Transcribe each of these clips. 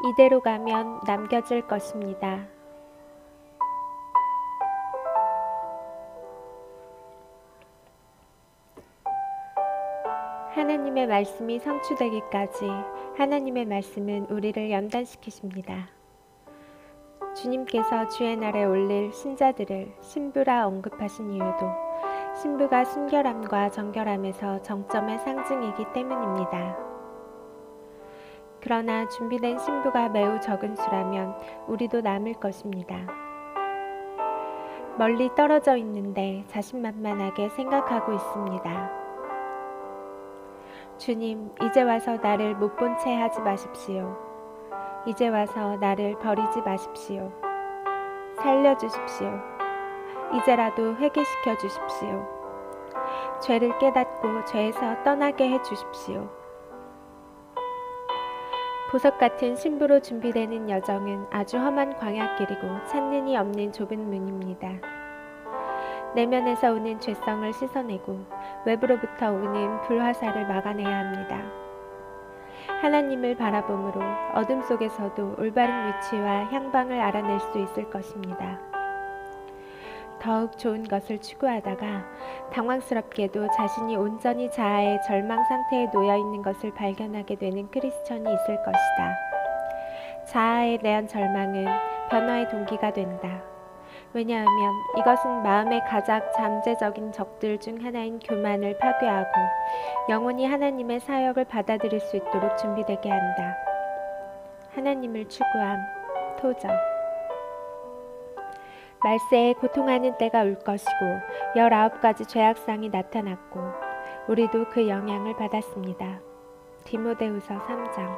이대로 가면 남겨질 것입니다. 하나님의 말씀이 성취되기까지 하나님의 말씀은 우리를 연단시키십니다. 주님께서 주의 날에 올릴 신자들을 신부라 언급하신 이유도 신부가 순결함과 정결함에서 정점의 상징이기 때문입니다. 그러나 준비된 신부가 매우 적은 수라면 우리도 남을 것입니다. 멀리 떨어져 있는데 자신만만하게 생각하고 있습니다. 주님, 이제 와서 나를 못 본 채 하지 마십시오. 이제 와서 나를 버리지 마십시오. 살려주십시오. 이제라도 회개시켜 주십시오. 죄를 깨닫고 죄에서 떠나게 해주십시오. 보석 같은 신부로 준비되는 여정은 아주 험한 광야길이고 찾는 이 없는 좁은 문입니다. 내면에서 오는 죄성을 씻어내고 외부로부터 오는 불화살을 막아내야 합니다. 하나님을 바라봄으로 어둠 속에서도 올바른 위치와 향방을 알아낼 수 있을 것입니다. 더욱 좋은 것을 추구하다가 당황스럽게도 자신이 온전히 자아의 절망 상태에 놓여 있는 것을 발견하게 되는 크리스천이 있을 것이다. 자아에 대한 절망은 변화의 동기가 된다. 왜냐하면 이것은 마음의 가장 잠재적인 적들 중 하나인 교만을 파괴하고 영원히 하나님의 사역을 받아들일 수 있도록 준비되게 한다. 하나님을 추구함, 토저. 말세에 고통하는 때가 올 것이고 19가지 죄악상이 나타났고 우리도 그 영향을 받았습니다. 디모데후서 3장.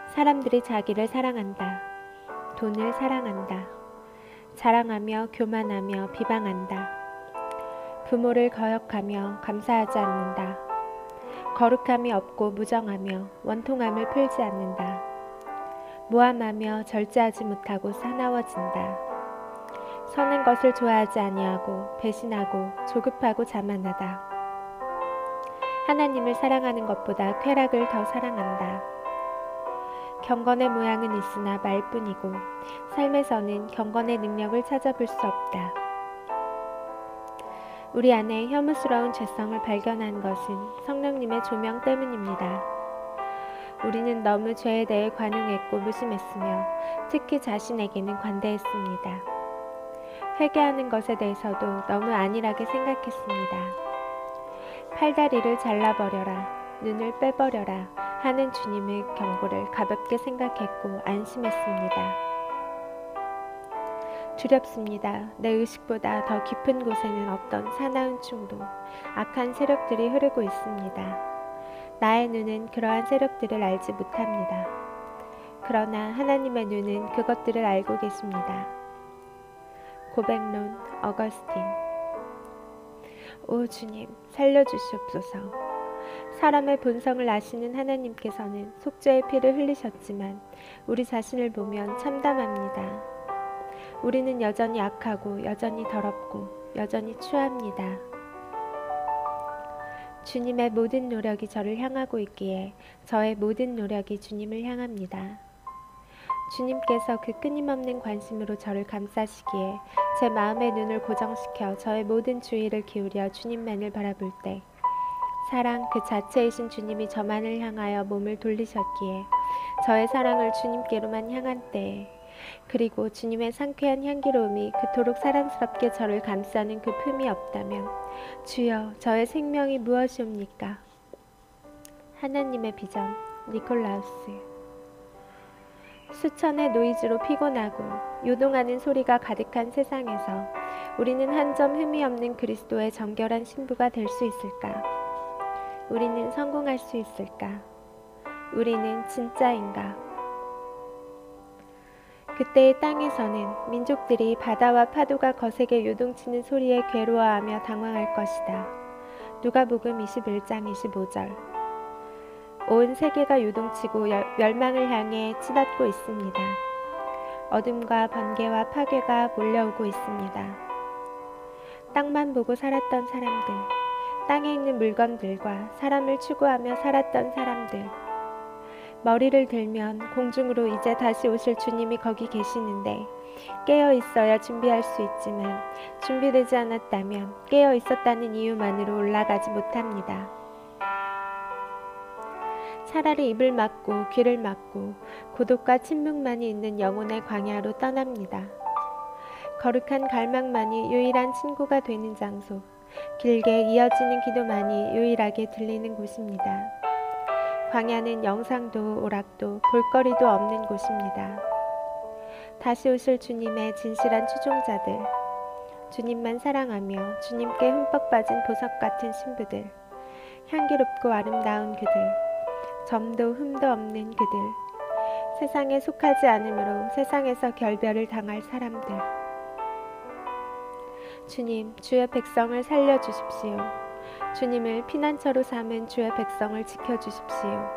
사람들이 자기를 사랑한다. 돈을 사랑한다. 자랑하며 교만하며 비방한다. 부모를 거역하며 감사하지 않는다. 거룩함이 없고 무정하며 원통함을 풀지 않는다. 모함하며 절제하지 못하고 사나워진다. 선한 것을 좋아하지 아니하고 배신하고 조급하고 자만하다. 하나님을 사랑하는 것보다 쾌락을 더 사랑한다. 경건의 모양은 있으나 말뿐이고 삶에서는 경건의 능력을 찾아볼 수 없다. 우리 안에 혐오스러운 죄성을 발견한 것은 성령님의 조명 때문입니다. 우리는 너무 죄에 대해 관용했고 무심했으며 특히 자신에게는 관대했습니다. 회개하는 것에 대해서도 너무 안일하게 생각했습니다. 팔다리를 잘라버려라, 눈을 빼버려라 하는 주님의 경고를 가볍게 생각했고 안심했습니다. 두렵습니다. 내 의식보다 더 깊은 곳에는 어떤 사나운 충동, 악한 세력들이 흐르고 있습니다. 나의 눈은 그러한 세력들을 알지 못합니다. 그러나 하나님의 눈은 그것들을 알고 계십니다. 고백론 어거스틴. 오 주님, 살려주시옵소서. 사람의 본성을 아시는 하나님께서는 속죄의 피를 흘리셨지만 우리 자신을 보면 참담합니다. 우리는 여전히 악하고 여전히 더럽고 여전히 추합니다. 주님의 모든 노력이 저를 향하고 있기에 저의 모든 노력이 주님을 향합니다. 주님께서 그 끊임없는 관심으로 저를 감싸시기에 제 마음의 눈을 고정시켜 저의 모든 주의를 기울여 주님만을 바라볼 때 사랑 그 자체이신 주님이 저만을 향하여 몸을 돌리셨기에 저의 사랑을 주님께로만 향한 때에 그리고 주님의 상쾌한 향기로움이 그토록 사랑스럽게 저를 감싸는 그 품이 없다면 주여 저의 생명이 무엇이옵니까? 하나님의 비전 니콜라우스. 수천의 노이즈로 피곤하고 요동하는 소리가 가득한 세상에서 우리는 한 점 흠이 없는 그리스도의 정결한 신부가 될 수 있을까? 우리는 성공할 수 있을까? 우리는 진짜인가? 그때의 땅에서는 민족들이 바다와 파도가 거세게 요동치는 소리에 괴로워하며 당황할 것이다. 누가복음 21장 25절. 온 세계가 요동치고 멸망을 향해 치닫고 있습니다. 어둠과 번개와 파괴가 몰려오고 있습니다. 땅만 보고 살았던 사람들, 땅에 있는 물건들과 사람을 추구하며 살았던 사람들, 머리를 들면 공중으로 이제 다시 오실 주님이 거기 계시는데 깨어 있어야 준비할 수 있지만 준비되지 않았다면 깨어 있었다는 이유만으로 올라가지 못합니다. 차라리 입을 막고 귀를 막고 고독과 침묵만이 있는 영혼의 광야로 떠납니다. 거룩한 갈망만이 유일한 친구가 되는 장소, 길게 이어지는 기도만이 유일하게 들리는 곳입니다. 광야는 영상도 오락도 볼거리도 없는 곳입니다. 다시 오실 주님의 진실한 추종자들, 주님만 사랑하며 주님께 흠뻑 빠진 보석 같은 신부들, 향기롭고 아름다운 그들, 점도 흠도 없는 그들, 세상에 속하지 않으므로 세상에서 결별을 당할 사람들. 주님, 주의 백성을 살려주십시오. 주님을 피난처로 삼은 주의 백성을 지켜주십시오.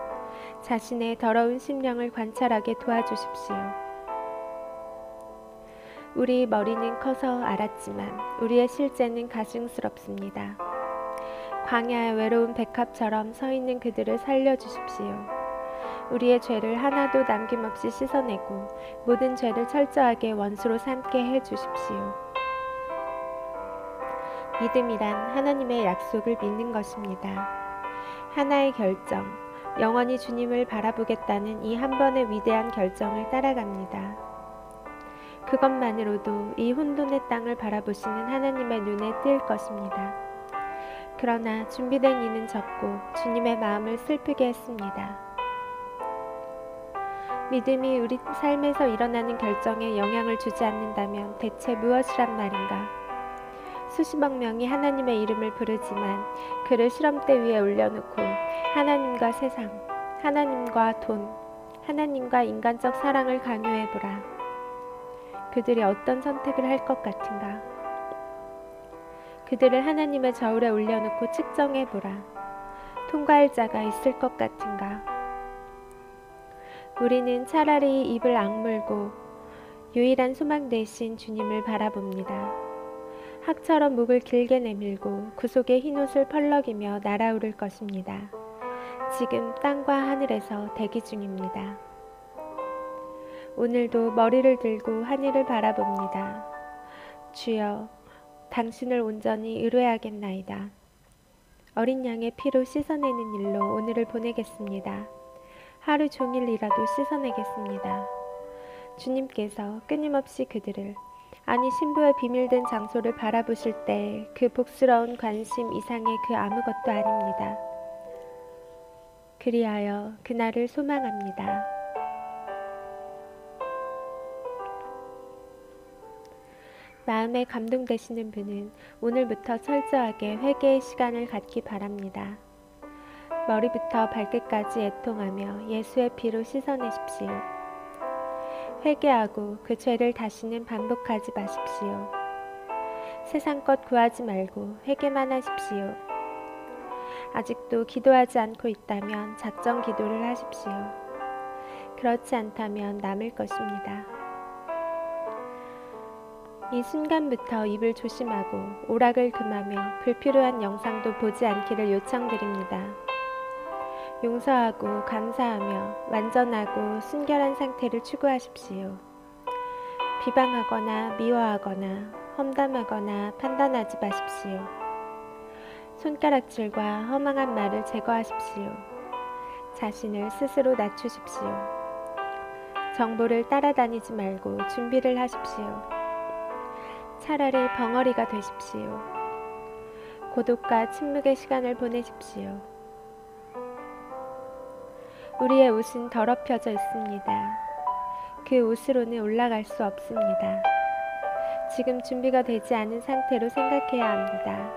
자신의 더러운 심령을 관찰하게 도와주십시오. 우리 머리는 커서 알았지만 우리의 실제는 가증스럽습니다. 광야의 외로운 백합처럼 서 있는 그들을 살려주십시오. 우리의 죄를 하나도 남김없이 씻어내고 모든 죄를 철저하게 원수로 삼게 해주십시오. 믿음이란 하나님의 약속을 믿는 것입니다. 하나의 결정, 영원히 주님을 바라보겠다는 이 한 번의 위대한 결정을 따라갑니다. 그것만으로도 이 혼돈의 땅을 바라보시는 하나님의 눈에 띌 것입니다. 그러나 준비된 이는 적고 주님의 마음을 슬프게 했습니다. 믿음이 우리 삶에서 일어나는 결정에 영향을 주지 않는다면 대체 무엇이란 말인가? 수십억 명이 하나님의 이름을 부르지만 그를 시험대 위에 올려놓고 하나님과 세상, 하나님과 돈, 하나님과 인간적 사랑을 강요해보라. 그들이 어떤 선택을 할 것 같은가? 그들을 하나님의 저울에 올려놓고 측정해보라. 통과할 자가 있을 것 같은가? 우리는 차라리 입을 악물고 유일한 소망 되신 주님을 바라봅니다. 학처럼 목을 길게 내밀고 그 속에 흰옷을 펄럭이며 날아오를 것입니다. 지금 땅과 하늘에서 대기 중입니다. 오늘도 머리를 들고 하늘을 바라봅니다. 주여, 당신을 온전히 의뢰하겠나이다. 어린 양의 피로 씻어내는 일로 오늘을 보내겠습니다. 하루 종일이라도 씻어내겠습니다. 주님께서 끊임없이 그들을, 아니 신부의 비밀된 장소를 바라보실 때 그 복스러운 관심 이상의 그 아무것도 아닙니다. 그리하여 그날을 소망합니다. 마음에 감동되시는 분은 오늘부터 철저하게 회개의 시간을 갖기 바랍니다. 머리부터 발끝까지 애통하며 예수의 피로 씻어내십시오. 회개하고 그 죄를 다시는 반복하지 마십시오. 세상 것 구하지 말고 회개만 하십시오. 아직도 기도하지 않고 있다면 작정 기도를 하십시오. 그렇지 않다면 남을 것입니다. 이 순간부터 입을 조심하고 오락을 금하며 불필요한 영상도 보지 않기를 요청드립니다. 용서하고 감사하며 완전하고 순결한 상태를 추구하십시오. 비방하거나 미워하거나 험담하거나 판단하지 마십시오. 손가락질과 허망한 말을 제거하십시오. 자신을 스스로 낮추십시오. 정보를 따라다니지 말고 준비를 하십시오. 차라리 벙어리가 되십시오. 고독과 침묵의 시간을 보내십시오. 우리의 옷은 더럽혀져 있습니다. 그 옷으로는 올라갈 수 없습니다. 지금 준비가 되지 않은 상태로 생각해야 합니다.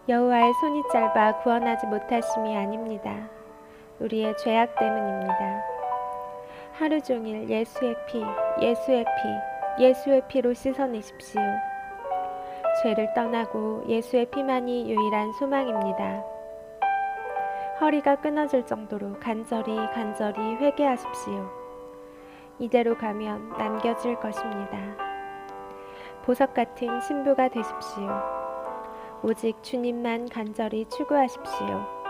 여호와의 손이 짧아 구원하지 못하심이 아닙니다. 우리의 죄악 때문입니다. 하루 종일 예수의 피, 예수의 피, 예수의 피로 씻어내십시오. 죄를 떠나고 예수의 피만이 유일한 소망입니다. 허리가 끊어질 정도로 간절히 회개하십시오. 이대로 가면 남겨질 것입니다. 보석 같은 신부가 되십시오. 오직 주님만 간절히 추구하십시오.